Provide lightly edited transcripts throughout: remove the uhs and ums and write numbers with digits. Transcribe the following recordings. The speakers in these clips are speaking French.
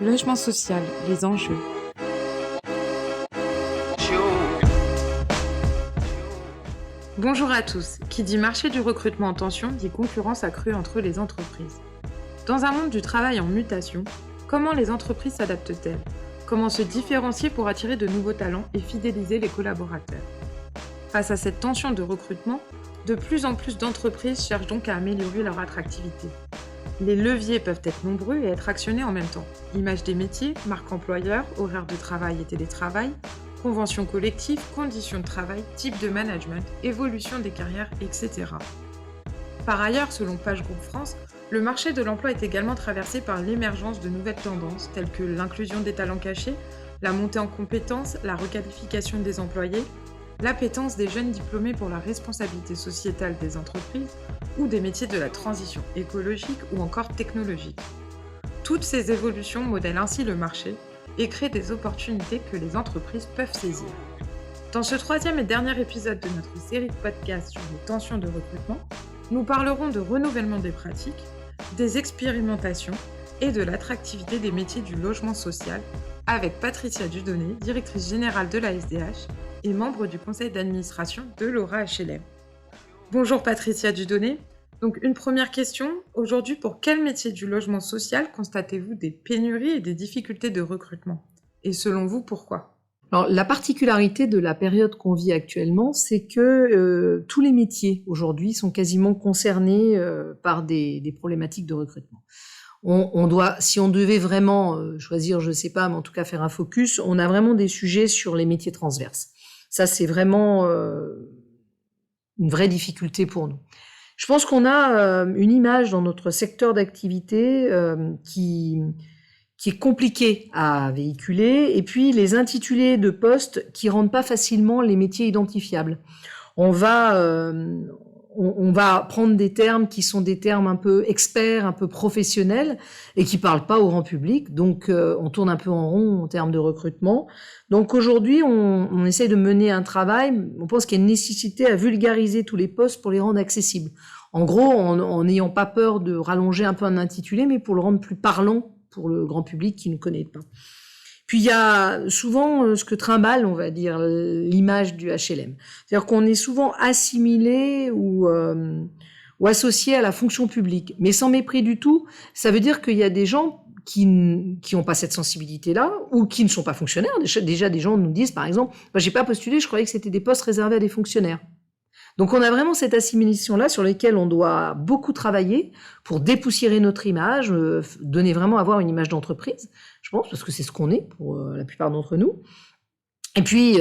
Logement social, les enjeux. Bonjour à tous. Qui dit marché du recrutement en tension dit concurrence accrue entre les entreprises. Dans un monde du travail en mutation, comment les entreprises s'adaptent-elles ? Comment se différencier pour attirer de nouveaux talents et fidéliser les collaborateurs ? Face à cette tension de recrutement, de plus en plus d'entreprises cherchent donc à améliorer leur attractivité. Les leviers peuvent être nombreux et être actionnés en même temps. Image des métiers, marque employeur, horaires de travail et télétravail, conventions collectives, conditions de travail, type de management, évolution des carrières, etc. Par ailleurs, selon PageGroup France, le marché de l'emploi est également traversé par l'émergence de nouvelles tendances telles que l'inclusion des talents cachés, la montée en compétences, la requalification des employés, l'appétence des jeunes diplômés pour la responsabilité sociétale des entreprises ou des métiers de la transition écologique ou encore technologique. Toutes ces évolutions modèlent ainsi le marché et créent des opportunités que les entreprises peuvent saisir. Dans ce troisième et dernier épisode de notre série de podcasts sur les tensions de recrutement, nous parlerons de renouvellement des pratiques, des expérimentations et de l'attractivité des métiers du logement social avec Patricia Dudonné, directrice générale de la SDH et membre du conseil d'administration de Laura HLM. Bonjour Patricia Dudonné. Donc une première question, aujourd'hui pour quel métier du logement social constatez-vous des pénuries et des difficultés de recrutement ? Et selon vous, pourquoi ? Alors, la particularité de la période qu'on vit actuellement, c'est que tous les métiers aujourd'hui sont quasiment concernés par des problématiques de recrutement. Si on devait vraiment choisir, je ne sais pas, mais en tout cas faire un focus, on a vraiment des sujets sur les métiers transverses. Ça, c'est vraiment une vraie difficulté pour nous. Je pense qu'on a une image dans notre secteur d'activité qui est compliqué à véhiculer, et puis les intitulés de postes qui rendent pas facilement les métiers identifiables. On va prendre des termes qui sont des termes un peu experts, un peu professionnels, et qui parlent pas au grand public, donc on tourne un peu en rond en termes de recrutement. Donc aujourd'hui, on essaie de mener un travail, on pense qu'il y a une nécessité à vulgariser tous les postes pour les rendre accessibles. En gros, en n'ayant pas peur de rallonger un peu un intitulé, mais pour le rendre plus parlant pour le grand public qui ne connaît pas. Puis il y a souvent ce que trimballe, on va dire, l'image du HLM. C'est-à-dire qu'on est souvent assimilé ou associé à la fonction publique. Mais sans mépris du tout, ça veut dire qu'il y a des gens qui n'ont pas cette sensibilité-là ou qui ne sont pas fonctionnaires. Déjà, des gens nous disent, par exemple, j'ai pas postulé, je croyais que c'était des postes réservés à des fonctionnaires. Donc on a vraiment cette assimilation-là sur laquelle on doit beaucoup travailler pour dépoussiérer notre image, donner vraiment avoir une image d'entreprise, je pense, parce que c'est ce qu'on est pour la plupart d'entre nous. Et puis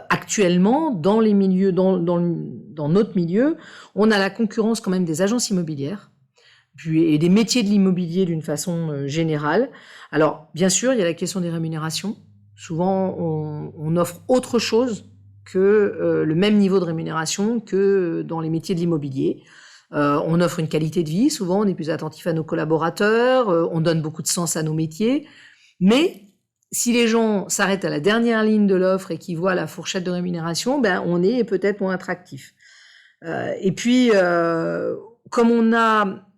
actuellement, dans les milieux, dans notre milieu, on a la concurrence quand même des agences immobilières et des métiers de l'immobilier d'une façon générale. Alors bien sûr, il y a la question des rémunérations. Souvent, on offre autre chose que le même niveau de rémunération que dans les métiers de l'immobilier. On offre une qualité de vie, souvent on est plus attentif à nos collaborateurs, on donne beaucoup de sens à nos métiers, mais si les gens s'arrêtent à la dernière ligne de l'offre et qu'ils voient la fourchette de rémunération, on est peut-être moins attractif. Et puis, comme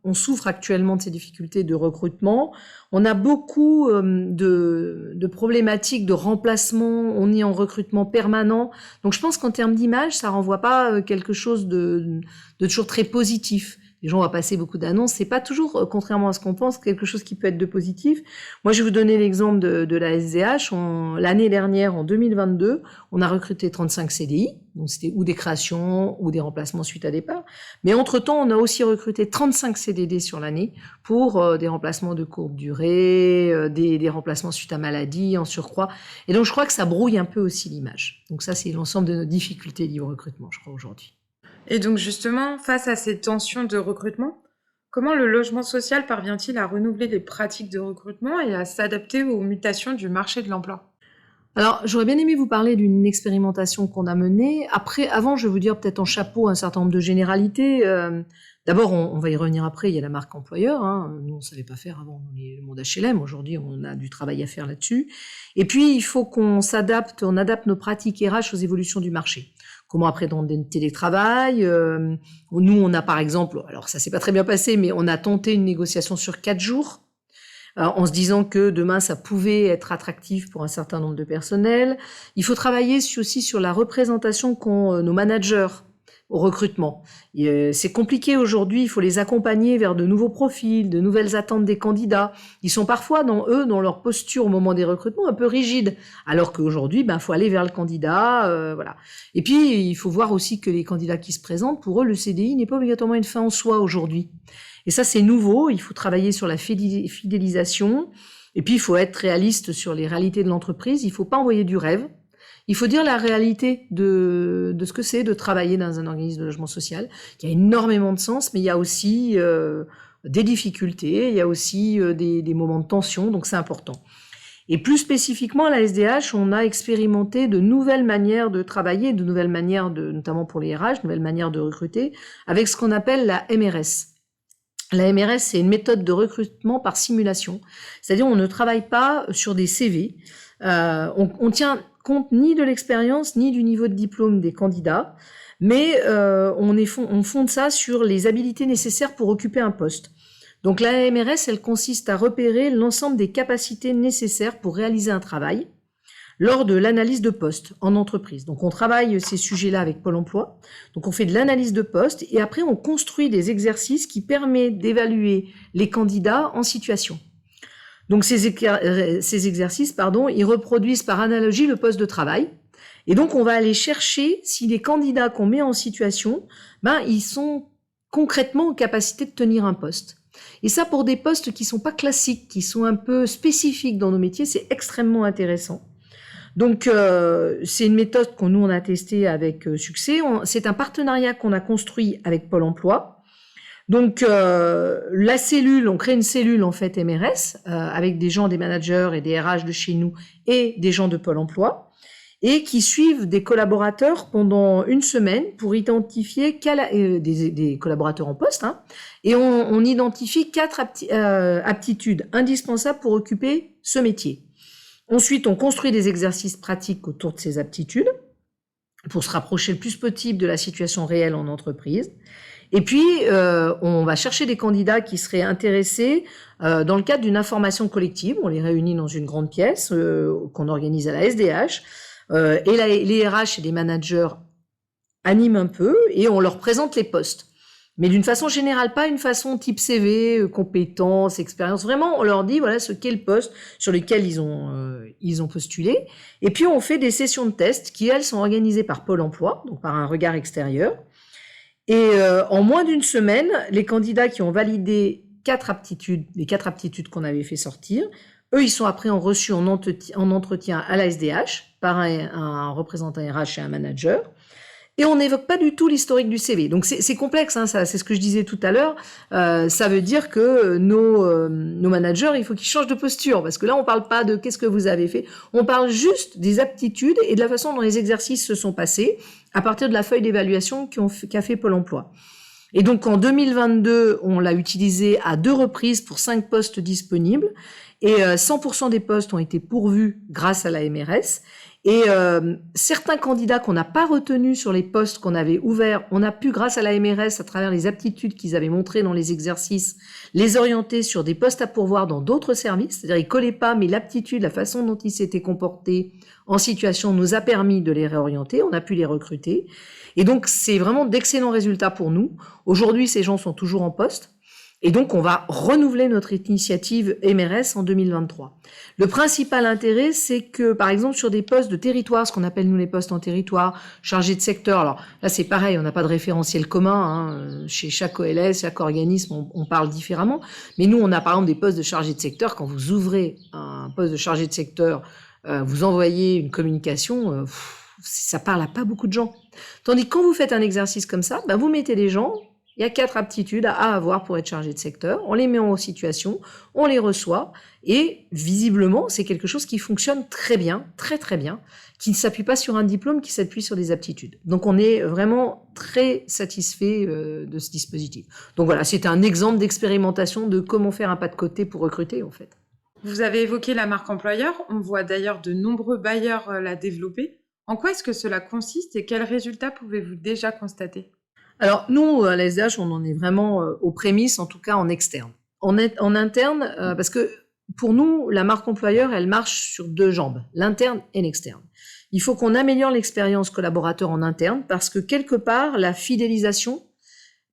on souffre actuellement de ces difficultés de recrutement, on a beaucoup de problématiques de remplacement, on est en recrutement permanent. Donc je pense qu'en termes d'image, ça renvoie pas quelque chose de toujours très positif. Les gens vont passer beaucoup d'annonces, c'est pas toujours, contrairement à ce qu'on pense, quelque chose qui peut être de positif. Moi, je vais vous donner l'exemple de la SDH. L'année dernière, en 2022, on a recruté 35 CDI, donc c'était ou des créations ou des remplacements suite à départ. Mais entre-temps, on a aussi recruté 35 CDD sur l'année pour des remplacements de courte durée, des remplacements suite à maladie, en surcroît. Et donc, je crois que ça brouille un peu aussi l'image. Donc ça, c'est l'ensemble de nos difficultés liées au recrutement, je crois, aujourd'hui. Et donc justement, face à ces tensions de recrutement, comment le logement social parvient-il à renouveler les pratiques de recrutement et à s'adapter aux mutations du marché de l'emploi ? Alors, j'aurais bien aimé vous parler d'une expérimentation qu'on a menée. Avant, je vais vous dire peut-être en chapeau un certain nombre de généralités. D'abord, on va y revenir après, il y a la marque employeur. Nous, on ne savait pas faire avant, on est le monde HLM. Aujourd'hui, on a du travail à faire là-dessus. Et puis, il faut qu'on adapte nos pratiques RH aux évolutions du marché. Comment appréhender le télétravail. Nous, on a par exemple, alors ça s'est pas très bien passé, mais on a tenté une négociation sur 4 jours. en se disant que demain, ça pouvait être attractif pour un certain nombre de personnels. Il faut travailler aussi sur la représentation qu'ont nos managers au recrutement. C'est compliqué aujourd'hui, il faut les accompagner vers de nouveaux profils, de nouvelles attentes des candidats. Ils sont parfois, dans leur posture au moment des recrutements, un peu rigides, alors qu'aujourd'hui, faut aller vers le candidat, voilà. Et puis, il faut voir aussi que les candidats qui se présentent, pour eux, le CDI n'est pas obligatoirement une fin en soi aujourd'hui. Et ça, c'est nouveau, il faut travailler sur la fidélisation, et puis il faut être réaliste sur les réalités de l'entreprise, il ne faut pas envoyer du rêve. Il faut dire la réalité de ce que c'est de travailler dans un organisme de logement social. Il y a énormément de sens, mais il y a aussi des difficultés, il y a aussi des moments de tension, donc c'est important. Et plus spécifiquement, à la SDH, on a expérimenté de nouvelles manières de travailler, de nouvelles manières, notamment pour les RH, de nouvelles manières de recruter, avec ce qu'on appelle la MRS. La MRS, c'est une méthode de recrutement par simulation. C'est-à-dire, on ne travaille pas sur des CV. On tient compte ni de l'expérience, ni du niveau de diplôme des candidats, mais on fonde ça sur les habilités nécessaires pour occuper un poste. Donc la MRS, elle consiste à repérer l'ensemble des capacités nécessaires pour réaliser un travail lors de l'analyse de poste en entreprise. Donc on travaille ces sujets-là avec Pôle emploi. Donc on fait de l'analyse de poste et après on construit des exercices qui permettent d'évaluer les candidats en situation. Donc ces exercices, ils reproduisent par analogie le poste de travail. Et donc on va aller chercher si les candidats qu'on met en situation, ils sont concrètement en capacité de tenir un poste. Et ça, pour des postes qui sont pas classiques, qui sont un peu spécifiques dans nos métiers, c'est extrêmement intéressant. Donc, c'est une méthode nous on a testée avec succès. C'est un partenariat qu'on a construit avec Pôle emploi. Donc, la cellule, on crée une cellule en fait MRS avec des gens, des managers et des RH de chez nous et des gens de Pôle emploi et qui suivent des collaborateurs pendant une semaine pour identifier des collaborateurs en poste. Et on identifie 4 aptitudes indispensables pour occuper ce métier. Ensuite, on construit des exercices pratiques autour de ces aptitudes pour se rapprocher le plus possible de la situation réelle en entreprise. Et puis, on va chercher des candidats qui seraient intéressés dans le cadre d'une information collective. On les réunit dans une grande pièce qu'on organise à la SDH. Et les RH et les managers animent un peu et on leur présente les postes. Mais d'une façon générale, pas une façon type CV, compétences, expérience. Vraiment, on leur dit voilà ce qu'est le poste sur lequel ils ont postulé. Et puis, on fait des sessions de tests qui, elles, sont organisées par Pôle emploi, donc par un regard extérieur. Et en moins d'une semaine, les candidats qui ont validé les 4 aptitudes qu'on avait fait sortir, eux, ils sont après reçus en entretien à la SDH par un représentant RH et un manager. Et on n'évoque pas du tout l'historique du CV. Donc c'est complexe, ça, c'est ce que je disais tout à l'heure. Ça veut dire que nos managers, il faut qu'ils changent de posture. Parce que là, on parle pas de qu'est-ce que vous avez fait. On parle juste des aptitudes et de la façon dont les exercices se sont passés à partir de la feuille d'évaluation qu'a fait Pôle emploi. Et donc en 2022, on l'a utilisé à 2 reprises pour 5 postes disponibles. Et 100% des postes ont été pourvus grâce à la MRS. Et certains candidats qu'on n'a pas retenus sur les postes qu'on avait ouverts, on a pu, grâce à la MRS, à travers les aptitudes qu'ils avaient montrées dans les exercices, les orienter sur des postes à pourvoir dans d'autres services. C'est-à-dire, ils collaient pas, mais l'aptitude, la façon dont ils s'étaient comportés en situation nous a permis de les réorienter. On a pu les recruter. Et donc, c'est vraiment d'excellents résultats pour nous. Aujourd'hui, ces gens sont toujours en poste. Et donc, on va renouveler notre initiative MRS en 2023. Le principal intérêt, c'est que, par exemple, sur des postes de territoire, ce qu'on appelle, nous, les postes en territoire, chargés de secteur, alors là, c'est pareil, on n'a pas de référentiel commun, chez chaque OLS, chaque organisme, on parle différemment, mais nous, on a, par exemple, des postes de chargés de secteur. Quand vous ouvrez un poste de chargé de secteur, vous envoyez une communication, ça parle à pas beaucoup de gens. Tandis que quand vous faites un exercice comme ça, vous mettez des gens. Il y a 4 aptitudes à avoir pour être chargé de secteur. On les met en situation, on les reçoit et visiblement, c'est quelque chose qui fonctionne très bien, très très bien, qui ne s'appuie pas sur un diplôme, qui s'appuie sur des aptitudes. Donc on est vraiment très satisfait de ce dispositif. Donc voilà, c'est un exemple d'expérimentation de comment faire un pas de côté pour recruter en fait. Vous avez évoqué la marque employeur. On voit d'ailleurs de nombreux bailleurs la développer. En quoi est-ce que cela consiste et quels résultats pouvez-vous déjà constater ? Alors, nous, à la SDH, on en est vraiment aux prémices, en tout cas en externe. En interne, parce que pour nous, la marque employeur, elle marche sur 2 jambes, l'interne et l'externe. Il faut qu'on améliore l'expérience collaborateur en interne parce que quelque part, la fidélisation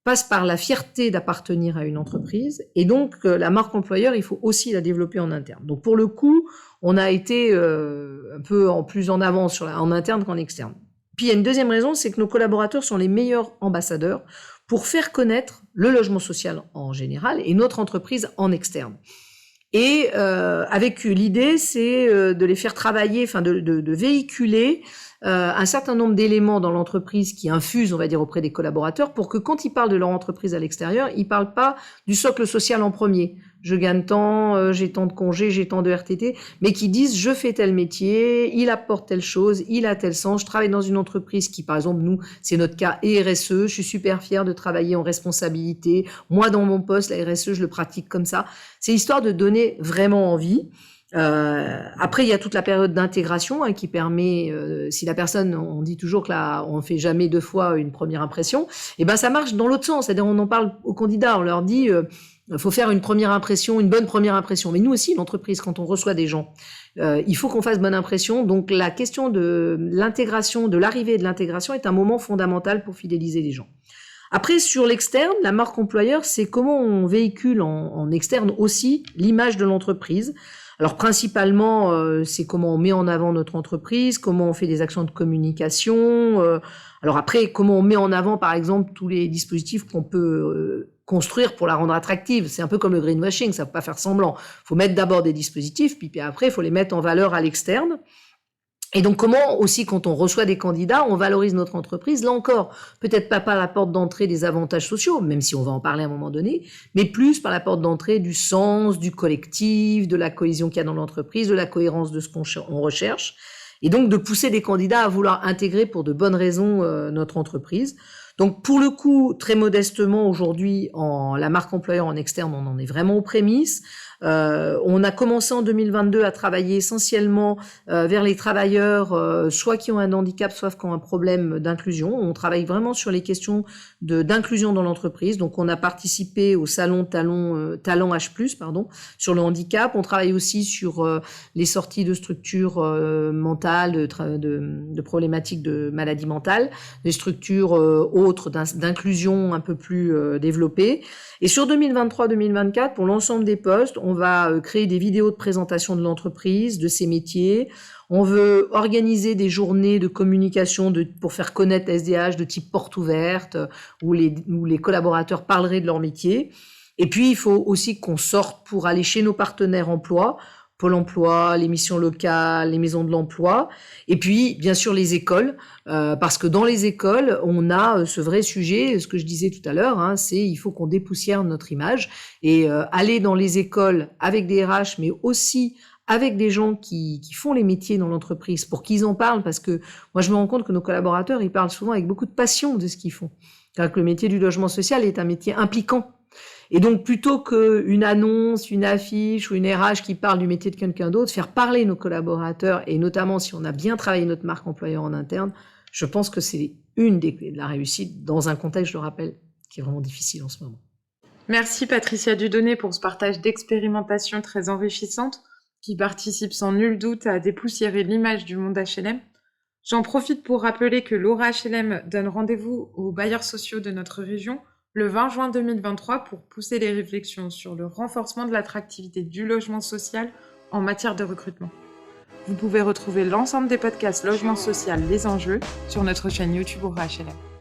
passe par la fierté d'appartenir à une entreprise et donc la marque employeur, il faut aussi la développer en interne. Donc pour le coup, on a été un peu plus en avance en interne qu'en externe. Puis il y a une deuxième raison, c'est que nos collaborateurs sont les meilleurs ambassadeurs pour faire connaître le logement social en général et notre entreprise en externe. Et avec l'idée, c'est de les faire travailler, enfin de véhiculer un certain nombre d'éléments dans l'entreprise qui infusent, on va dire, auprès des collaborateurs pour que quand ils parlent de leur entreprise à l'extérieur, ils parlent pas du socle social en premier. Je gagne tant, j'ai tant de congés, j'ai tant de RTT, mais qui disent je fais tel métier, il apporte telle chose, il a tel sens, je travaille dans une entreprise qui, par exemple, nous, c'est notre cas RSE, je suis super fière de travailler en responsabilité, moi dans mon poste, la RSE, je le pratique comme ça. C'est histoire de donner vraiment envie. Après, il y a toute la période d'intégration qui permet, si la personne, on dit toujours que là, on fait jamais 2 fois une première impression, et ben ça marche dans l'autre sens. C'est-à-dire, on en parle aux candidats, on leur dit, faut faire une première impression, une bonne première impression. Mais nous aussi, l'entreprise, quand on reçoit des gens, il faut qu'on fasse bonne impression. Donc, la question de l'intégration, de l'arrivée et de l'intégration est un moment fondamental pour fidéliser les gens. Après, sur l'externe, la marque employeur, c'est comment on véhicule en externe aussi l'image de l'entreprise. Alors principalement, c'est comment on met en avant notre entreprise, comment on fait des actions de communication. Alors après, comment on met en avant, par exemple, tous les dispositifs qu'on peut construire pour la rendre attractive. C'est un peu comme le greenwashing, ça ne faut pas faire semblant. Il faut mettre d'abord des dispositifs, puis après, il faut les mettre en valeur à l'externe. Et donc, comment aussi, quand on reçoit des candidats, on valorise notre entreprise. Là encore, peut-être pas par la porte d'entrée des avantages sociaux, même si on va en parler à un moment donné, mais plus par la porte d'entrée du sens, du collectif, de la cohésion qu'il y a dans l'entreprise, de la cohérence de ce qu'on recherche. Et donc, de pousser des candidats à vouloir intégrer pour de bonnes raisons notre entreprise. Donc, pour le coup, très modestement, aujourd'hui, la marque employeur en externe, on en est vraiment aux prémices. On a commencé en 2022 à travailler essentiellement vers les travailleurs, soit qui ont un handicap, soit qui ont un problème d'inclusion. On travaille vraiment sur les questions d'inclusion dans l'entreprise. Donc, on a participé au salon Talent H+, sur le handicap. On travaille aussi sur les sorties de structures mentales, de problématiques de maladies mentales, des structures autres d'inclusion un peu plus développées. Et sur 2023-2024, pour l'ensemble des postes, on va créer des vidéos de présentation de l'entreprise, de ses métiers. On veut organiser des journées de communication pour faire connaître la SDH de type porte ouverte, où les collaborateurs parleraient de leur métier. Et puis, il faut aussi qu'on sorte pour aller chez nos partenaires emploi, Pôle emploi, les missions locales, les maisons de l'emploi, et puis bien sûr les écoles, parce que dans les écoles, on a ce vrai sujet, ce que je disais tout à l'heure, c'est il faut qu'on dépoussière notre image, et aller dans les écoles avec des RH, mais aussi avec des gens qui font les métiers dans l'entreprise, pour qu'ils en parlent, parce que moi je me rends compte que nos collaborateurs, ils parlent souvent avec beaucoup de passion de ce qu'ils font. C'est-à-dire que le métier du logement social est un métier impliquant. Et donc, plutôt qu'une annonce, une affiche ou une RH qui parle du métier de quelqu'un d'autre, faire parler nos collaborateurs, et notamment si on a bien travaillé notre marque employeur en interne, je pense que c'est une des clés de la réussite dans un contexte, je le rappelle, qui est vraiment difficile en ce moment. Merci Patricia Dudonné pour ce partage d'expérimentation très enrichissante qui participe sans nul doute à dépoussiérer l'image du monde HLM. J'en profite pour rappeler que l'Aura HLM donne rendez-vous aux bailleurs sociaux de notre région le 20 juin 2023 pour pousser les réflexions sur le renforcement de l'attractivité du logement social en matière de recrutement. Vous pouvez retrouver l'ensemble des podcasts Logement Social, les enjeux sur notre chaîne YouTube Aura HLM.